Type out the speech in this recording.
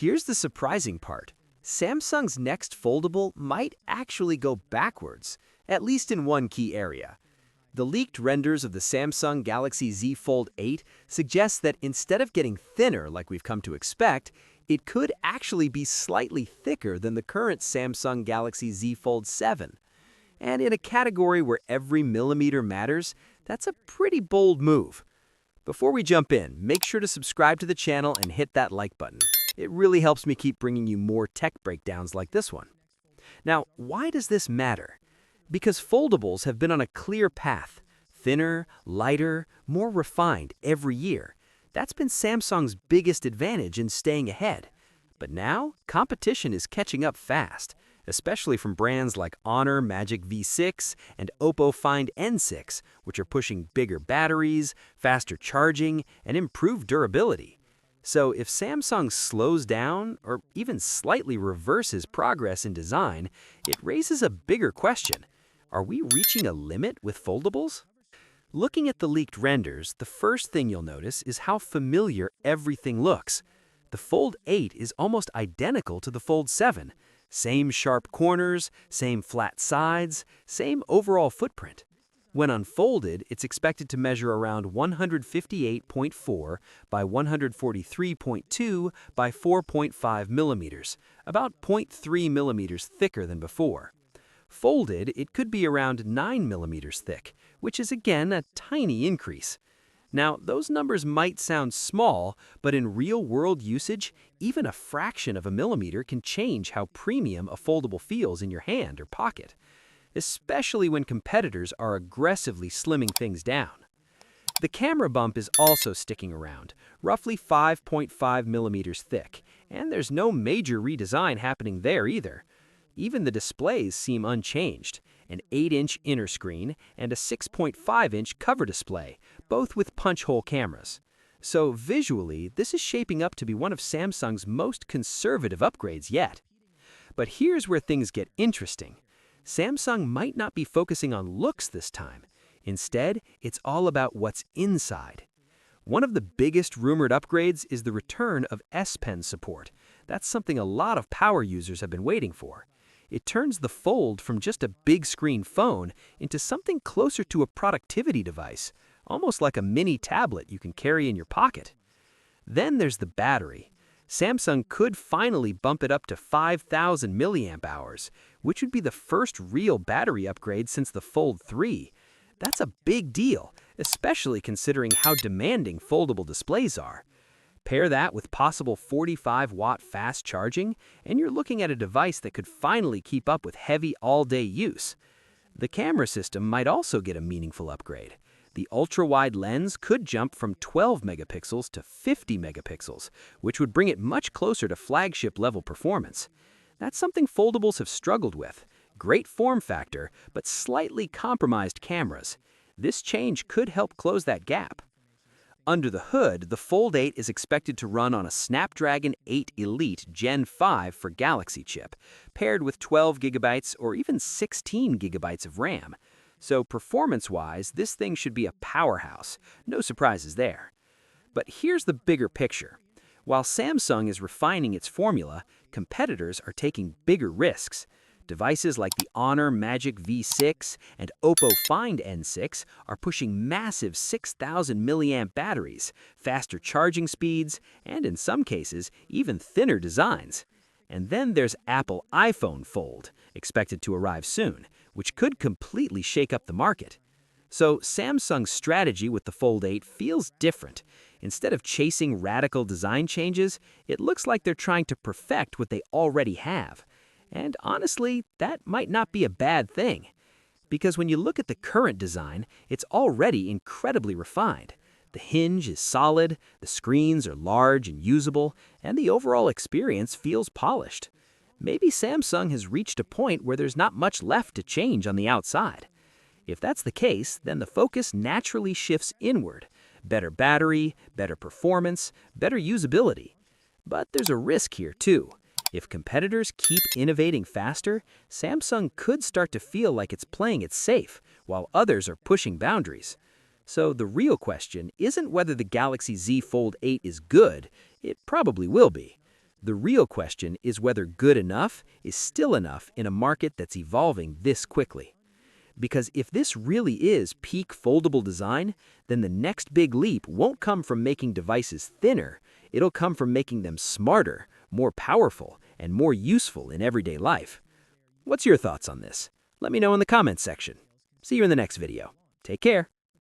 Here's the surprising part. Samsung's next foldable might actually go backwards, at least in one key area. The leaked renders of the Samsung Galaxy Z Fold 8 suggest that instead of getting thinner like we've come to expect, it could actually be slightly thicker than the current Samsung Galaxy Z Fold 7. And in a category where every millimeter matters, that's a pretty bold move. Before we jump in, make sure to subscribe to the channel and hit that like button. It really helps me keep bringing you more tech breakdowns like this one. Now, why does this matter? Because foldables have been on a clear path, thinner, lighter, more refined every year. That's been Samsung's biggest advantage in staying ahead. But now, competition is catching up fast, especially from brands like Honor Magic V6 and Oppo Find N6, which are pushing bigger batteries, faster charging, and improved durability. So if Samsung slows down or even slightly reverses progress in design, it raises a bigger question. Are we reaching a limit with foldables? Looking at the leaked renders, the first thing you'll notice is how familiar everything looks. The Fold 8 is almost identical to the Fold 7. Same sharp corners, same flat sides, same overall footprint. When unfolded, it's expected to measure around 158.4 by 143.2 by 4.5 millimeters, about 0.3 millimeters thicker than before. Folded, it could be around 9 millimeters thick, which is again a tiny increase. Now, those numbers might sound small, but in real-world usage, even a fraction of a millimeter can change how premium a foldable feels in your hand or pocket, especially when competitors are aggressively slimming things down. The camera bump is also sticking around, roughly 5.5 millimeters thick, and there's no major redesign happening there either. Even the displays seem unchanged, an 8-inch inner screen and a 6.5-inch cover display, both with punch-hole cameras. So visually, this is shaping up to be one of Samsung's most conservative upgrades yet. But here's where things get interesting. Samsung might not be focusing on looks this time. Instead, it's all about what's inside. One of the biggest rumored upgrades is the return of S Pen support. That's something a lot of power users have been waiting for. It turns the Fold from just a big screen phone into something closer to a productivity device, almost like a mini tablet you can carry in your pocket. Then there's the battery. Samsung could finally bump it up to 5,000 milliamp hours, which would be the first real battery upgrade since the Fold 3. That's a big deal, especially considering how demanding foldable displays are. Pair that with possible 45-watt fast charging, and you're looking at a device that could finally keep up with heavy all-day use. The camera system might also get a meaningful upgrade. The ultra-wide lens could jump from 12 megapixels to 50 megapixels, which would bring it much closer to flagship-level performance. That's something foldables have struggled with. Great form factor, but slightly compromised cameras. This change could help close that gap. Under the hood, the Fold 8 is expected to run on a Snapdragon 8 Elite Gen 5 for Galaxy chip, paired with 12 gigabytes or even 16 gigabytes of RAM. So performance-wise, this thing should be a powerhouse. No surprises there. But here's the bigger picture. While Samsung is refining its formula, competitors are taking bigger risks. Devices like the Honor Magic V6 and Oppo Find N6 are pushing massive 6,000 milliamp batteries, faster charging speeds, and in some cases, even thinner designs. And then there's Apple iPhone Fold, expected to arrive soon, which could completely shake up the market. So Samsung's strategy with the Fold 8 feels different. Instead of chasing radical design changes, it looks like they're trying to perfect what they already have. And honestly, that might not be a bad thing. Because when you look at the current design, it's already incredibly refined. The hinge is solid, the screens are large and usable, and the overall experience feels polished. Maybe Samsung has reached a point where there's not much left to change on the outside. If that's the case, then the focus naturally shifts inward. Better battery, better performance, better usability. But there's a risk here too. If competitors keep innovating faster, Samsung could start to feel like it's playing it safe, while others are pushing boundaries. So the real question isn't whether the Galaxy Z Fold 8 is good. It probably will be. The real question is whether good enough is still enough in a market that's evolving this quickly. Because if this really is peak foldable design, then the next big leap won't come from making devices thinner, it'll come from making them smarter, more powerful, and more useful in everyday life. What's your thoughts on this? Let me know in the comments section. See you in the next video. Take care.